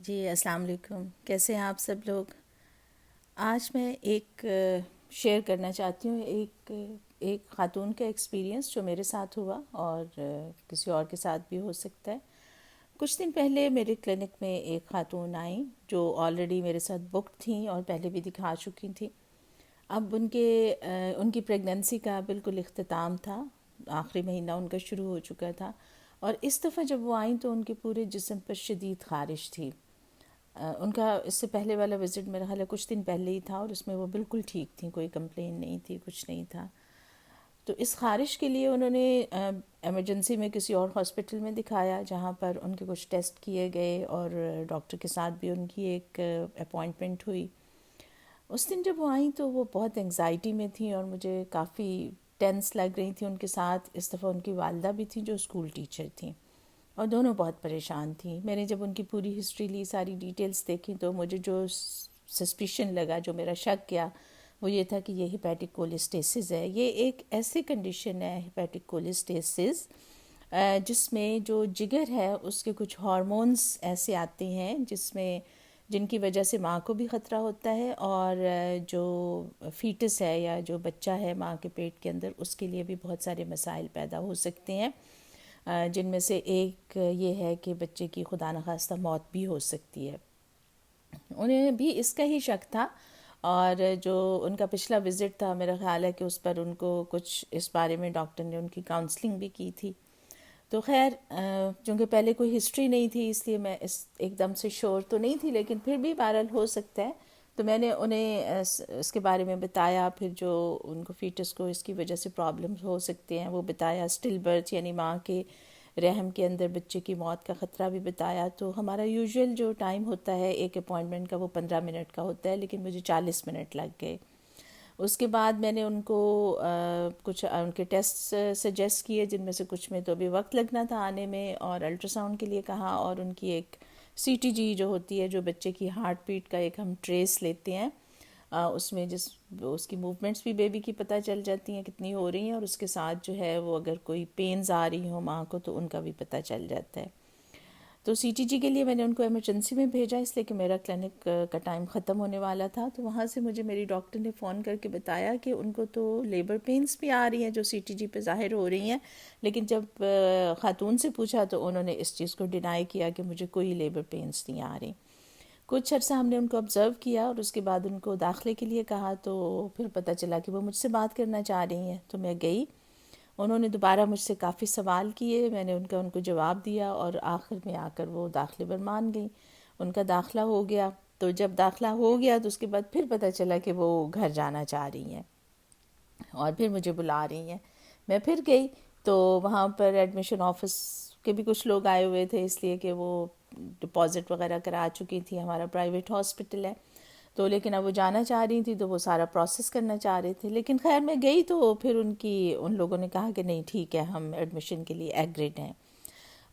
جی السلام علیکم، کیسے ہیں آپ سب لوگ؟ آج میں ایک شیئر کرنا چاہتی ہوں ایک خاتون کا ایکسپیرینس جو میرے ساتھ ہوا اور کسی اور کے ساتھ بھی ہو سکتا ہے۔ کچھ دن پہلے میرے کلینک میں ایک خاتون آئیں جو آلریڈی میرے ساتھ بکڈ تھیں اور پہلے بھی دکھا چکی تھیں۔ اب ان کی پریگننسی کا بالکل اختتام تھا، آخری مہینہ ان کا شروع ہو چکا تھا، اور اس دفعہ جب وہ آئیں تو ان کے پورے جسم پر شدید خارش تھی۔ ان کا اس سے پہلے والا وزٹ میرا خیال ہے کچھ دن پہلے ہی تھا، اور اس میں وہ بالکل ٹھیک تھیں، کوئی کمپلین نہیں تھی، کچھ نہیں تھا۔ تو اس خارش کے لیے انہوں نے ایمرجنسی میں کسی اور ہاسپٹل میں دکھایا، جہاں پر ان کے کچھ ٹیسٹ کیے گئے اور ڈاکٹر کے ساتھ بھی ان کی ایک اپوائنٹمنٹ ہوئی۔ اس دن جب وہ آئیں تو وہ بہت انگزائٹی میں تھیں اور مجھے کافی ٹینس لگ رہی تھیں۔ ان کے ساتھ اس دفعہ ان کی والدہ بھی تھیں جو اسکول ٹیچر تھیں، اور دونوں بہت پریشان تھیں۔ میں نے جب ان کی پوری ہسٹری لی، ساری ڈیٹیلز دیکھی، تو مجھے جو سسپیشن لگا، جو میرا شک کیا، وہ یہ تھا کہ یہ ہیپیٹک کولسٹیسس ہے۔ یہ ایک ایسی کنڈیشن ہے ہیپیٹک کولسٹیسس جس میں جو جگر ہے اس کے کچھ ہارمونز ایسے آتے ہیں جن کی وجہ سے ماں کو بھی خطرہ ہوتا ہے، اور جو فیٹس ہے یا جو بچہ ہے ماں کے پیٹ کے اندر، اس کے لیے بھی بہت سارے مسائل پیدا ہو سکتے ہیں، جن میں سے ایک یہ ہے کہ بچے کی خدا نخواستہ موت بھی ہو سکتی ہے۔ انہیں بھی اس کا ہی شک تھا، اور جو ان کا پچھلا وزٹ تھا میرا خیال ہے کہ اس پر ان کو کچھ اس بارے میں ڈاکٹر نے ان کی کاؤنسلنگ بھی کی تھی۔ تو خیر چونکہ پہلے کوئی ہسٹری نہیں تھی، اس لیے میں ایک دم سے شور تو نہیں تھی، لیکن پھر بھی بہرحال ہو سکتا ہے، تو میں نے انہیں اس کے بارے میں بتایا۔ پھر جو ان کو فیٹس کو اس کی وجہ سے پرابلمز ہو سکتے ہیں وہ بتایا، اسٹل برتھ یعنی ماں کے رحم کے اندر بچے کی موت کا خطرہ بھی بتایا۔ تو ہمارا یوزول جو ٹائم ہوتا ہے ایک اپوائنٹمنٹ کا وہ 15 منٹ کا ہوتا ہے، لیکن مجھے 40 منٹ لگ گئے۔ اس کے بعد میں نے ان کو کچھ ان کے ٹیسٹ سجیسٹ کیے، جن میں سے کچھ میں تو ابھی وقت لگنا تھا آنے میں، اور الٹرا ساؤنڈ کے لیے کہا، اور ان کی ایک سی ٹی جی جو ہوتی ہے، جو بچے کی ہارٹ بیٹ کا ایک ہم ٹریس لیتے ہیں، اس میں اس کی موومنٹس بھی بیبی کی پتہ چل جاتی ہیں کتنی ہو رہی ہیں، اور اس کے ساتھ جو ہے وہ اگر کوئی پینز آ رہی ہوں ماں کو تو ان کا بھی پتہ چل جاتا ہے۔ تو سی ٹی جی کے لیے میں نے ان کو ایمرجنسی میں بھیجا، اس لیے کہ میرا کلینک کا ٹائم ختم ہونے والا تھا۔ تو وہاں سے مجھے میری ڈاکٹر نے فون کر کے بتایا کہ ان کو تو لیبر پینس بھی آ رہی ہیں جو سی ٹی جی پہ ظاہر ہو رہی ہیں، لیکن جب خاتون سے پوچھا تو انہوں نے اس چیز کو ڈینائی کیا کہ مجھے کوئی لیبر پینس نہیں آ رہی۔ کچھ عرصہ ہم نے ان کو آبزرو کیا، اور اس کے بعد ان کو داخلے کے لیے کہا، تو پھر پتہ چلا کہ وہ مجھ سے بات کرنا چاہ رہی ہیں، تو میں گئی۔ انہوں نے دوبارہ مجھ سے کافی سوال کیے، میں نے ان کو جواب دیا، اور آخر میں آ کر وہ داخلے پر مان گئیں۔ ان کا داخلہ ہو گیا۔ تو جب داخلہ ہو گیا تو اس کے بعد پھر پتہ چلا کہ وہ گھر جانا چاہ رہی ہیں، اور پھر مجھے بلا رہی ہیں۔ میں پھر گئی تو وہاں پر ایڈمیشن آفس کے بھی کچھ لوگ آئے ہوئے تھے، اس لیے کہ وہ ڈپازٹ وغیرہ کرا چکی تھی، ہمارا پرائیویٹ ہاسپٹل ہے، تو لیکن اب وہ جانا چاہ رہی تھی تو وہ سارا پروسیس کرنا چاہ رہے تھے۔ لیکن خیر میں گئی تو پھر ان لوگوں نے کہا کہ نہیں ٹھیک ہے، ہم ایڈمیشن کے لیے ایگریڈ ہیں،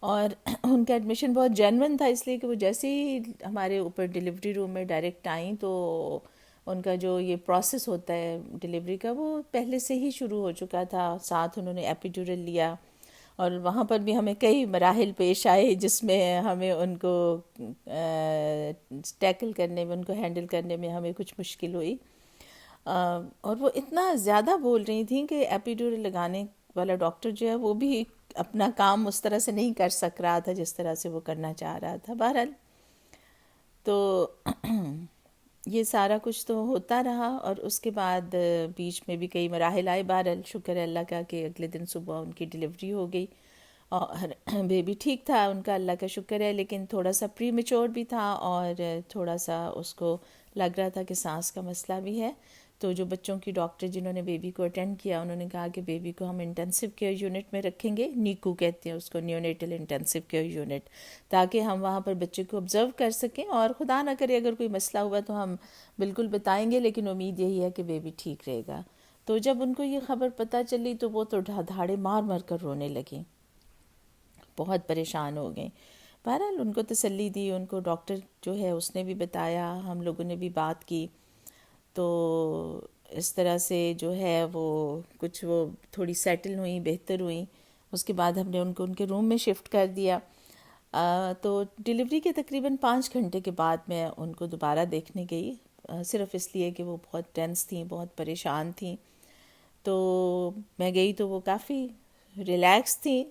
اور ان کا ایڈمیشن بہت جینون تھا، اس لیے کہ وہ جیسے ہی ہمارے اوپر ڈیلیوری روم میں ڈائریکٹ آئیں تو ان کا جو یہ پروسیس ہوتا ہے ڈیلیوری کا وہ پہلے سے ہی شروع ہو چکا تھا۔ ساتھ انہوں نے ایپیڈورل لیا، اور وہاں پر بھی ہمیں کئی مراحل پیش آئے جس میں ہمیں ان کو ٹیکل کرنے میں، ان کو ہینڈل کرنے میں ہمیں کچھ مشکل ہوئی، اور وہ اتنا زیادہ بول رہی تھیں کہ ایپیڈورل لگانے والا ڈاکٹر جو ہے وہ بھی اپنا کام اس طرح سے نہیں کر سک رہا تھا جس طرح سے وہ کرنا چاہ رہا تھا۔ بہرحال تو یہ سارا کچھ تو ہوتا رہا، اور اس کے بعد بیچ میں بھی کئی مراحل آئے۔ بہرحال شکر ہے اللہ کا کہ اگلے دن صبح ان کی ڈیلیوری ہو گئی، اور بیبی ٹھیک تھا ان کا، اللہ کا شکر ہے، لیکن تھوڑا سا پری میچور بھی تھا، اور تھوڑا سا اس کو لگ رہا تھا کہ سانس کا مسئلہ بھی ہے۔ تو جو بچوں کی ڈاکٹر جنہوں نے بیبی کو اٹینڈ کیا، انہوں نے کہا کہ بیبی کو ہم انٹینسو کیئر یونٹ میں رکھیں گے، نیکو کہتے ہیں اس کو، نیونیٹل انٹینسو کیئر یونٹ، تاکہ ہم وہاں پر بچے کو آبزرو کر سکیں، اور خدا نہ کرے اگر کوئی مسئلہ ہوا تو ہم بالکل بتائیں گے، لیکن امید یہی ہے کہ بیبی ٹھیک رہے گا۔ تو جب ان کو یہ خبر پتہ چلی تو وہ تو دھاڑے مار مار کر رونے لگیں، بہت پریشان ہو گئیں۔ بہرحال ان کو تسلی دی، ان کو ڈاکٹر جو ہے اس نے بھی بتایا، ہم لوگوں نے بھی بات کی، تو اس طرح سے جو ہے وہ کچھ وہ تھوڑی سیٹل ہوئیں، بہتر ہوئیں۔ اس کے بعد ہم نے ان کو ان کے روم میں شفٹ کر دیا۔ تو ڈلیوری کے تقریباً 5 گھنٹے کے بعد میں ان کو دوبارہ دیکھنے گئی، صرف اس لیے کہ وہ بہت ٹینس تھیں، بہت پریشان تھیں. تو میں گئی تو وہ کافی ریلیکس تھیں،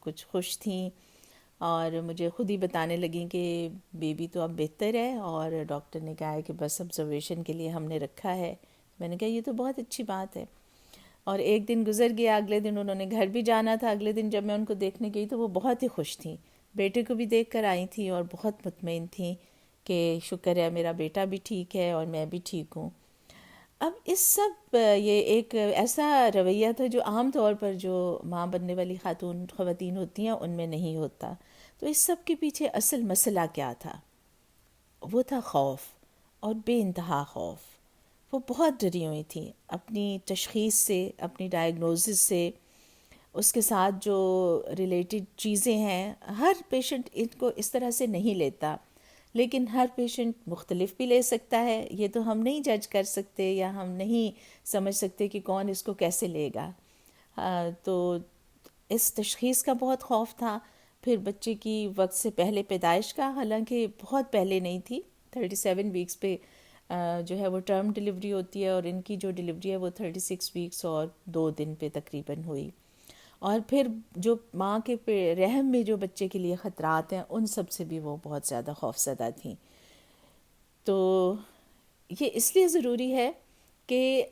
کچھ خوش تھیں، اور مجھے خود ہی بتانے لگیں کہ بیبی تو اب بہتر ہے اور ڈاکٹر نے کہا ہے کہ بس آبزرویشن کے لیے ہم نے رکھا ہے. میں نے کہا یہ تو بہت اچھی بات ہے. اور ایک دن گزر گیا، اگلے دن انہوں نے گھر بھی جانا تھا. اگلے دن جب میں ان کو دیکھنے گئی تو وہ بہت ہی خوش تھیں، بیٹے کو بھی دیکھ کر آئی تھیں اور بہت مطمئن تھیں کہ شکر ہے میرا بیٹا بھی ٹھیک ہے اور میں بھی ٹھیک ہوں. اب اس سب یہ ایک ایسا رویہ تھا جو عام طور پر جو ماں بننے والی خواتین ہوتی ہیں ان میں نہیں ہوتا. تو اس سب کے پیچھے اصل مسئلہ کیا تھا؟ وہ تھا خوف، اور بے انتہا خوف. وہ بہت ڈری ہوئی تھیں اپنی تشخیص سے، اپنی ڈائگنوزس سے، اس کے ساتھ جو ریلیٹڈ چیزیں ہیں. ہر پیشنٹ ان کو اس طرح سے نہیں لیتا، لیکن ہر پیشنٹ مختلف بھی لے سکتا ہے. یہ تو ہم نہیں جج کر سکتے یا ہم نہیں سمجھ سکتے کہ کون اس کو کیسے لے گا. تو اس تشخیص کا بہت خوف تھا. پھر بچے کی وقت سے پہلے پیدائش کا، حالانکہ بہت پہلے نہیں تھی، 37 ویکس پہ جو ہے وہ ٹرم ڈلیوری ہوتی ہے، اور ان کی جو ڈلیوری ہے وہ 36 ویکس اور 2 دن پہ تقریباً ہوئی. اور پھر جو ماں کے رحم میں جو بچے کے لیے خطرات ہیں ان سب سے بھی وہ بہت زیادہ خوف زدہ تھیں. تو یہ اس لیے ضروری ہے کہ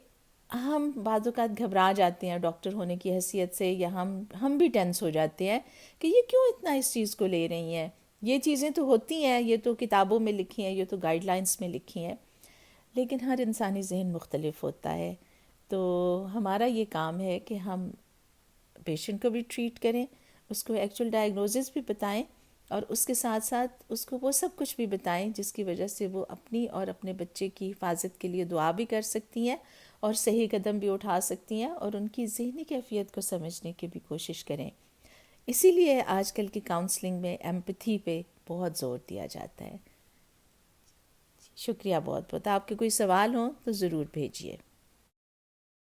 ہم بعض اوقات گھبرا جاتے ہیں ڈاکٹر ہونے کی حیثیت سے، یا ہم بھی ٹینس ہو جاتے ہیں کہ یہ کیوں اتنا اس چیز کو لے رہی ہیں، یہ چیزیں تو ہوتی ہیں، یہ تو کتابوں میں لکھی ہیں، یہ تو گائیڈ لائنس میں لکھی ہیں. لیکن ہر انسانی ذہن مختلف ہوتا ہے. تو ہمارا یہ کام ہے کہ ہم پیشنٹ کو بھی ٹریٹ کریں، اس کو ایکچوئل ڈائگنوزس بھی بتائیں، اور اس کے ساتھ ساتھ اس کو وہ سب کچھ بھی بتائیں جس کی وجہ سے وہ اپنی اور اپنے بچے کی حفاظت کے لیے دعا بھی کر سکتی ہیں اور صحیح قدم بھی اٹھا سکتی ہیں، اور ان کی ذہنی کیفیت کو سمجھنے کی بھی کوشش کریں. اسی لیے آج کل کی کاؤنسلنگ میں ایمپتھی پہ بہت زور دیا جاتا ہے. شکریہ بہت بہت. آپ کے کوئی سوال ہوں تو ضرور بھیجیے.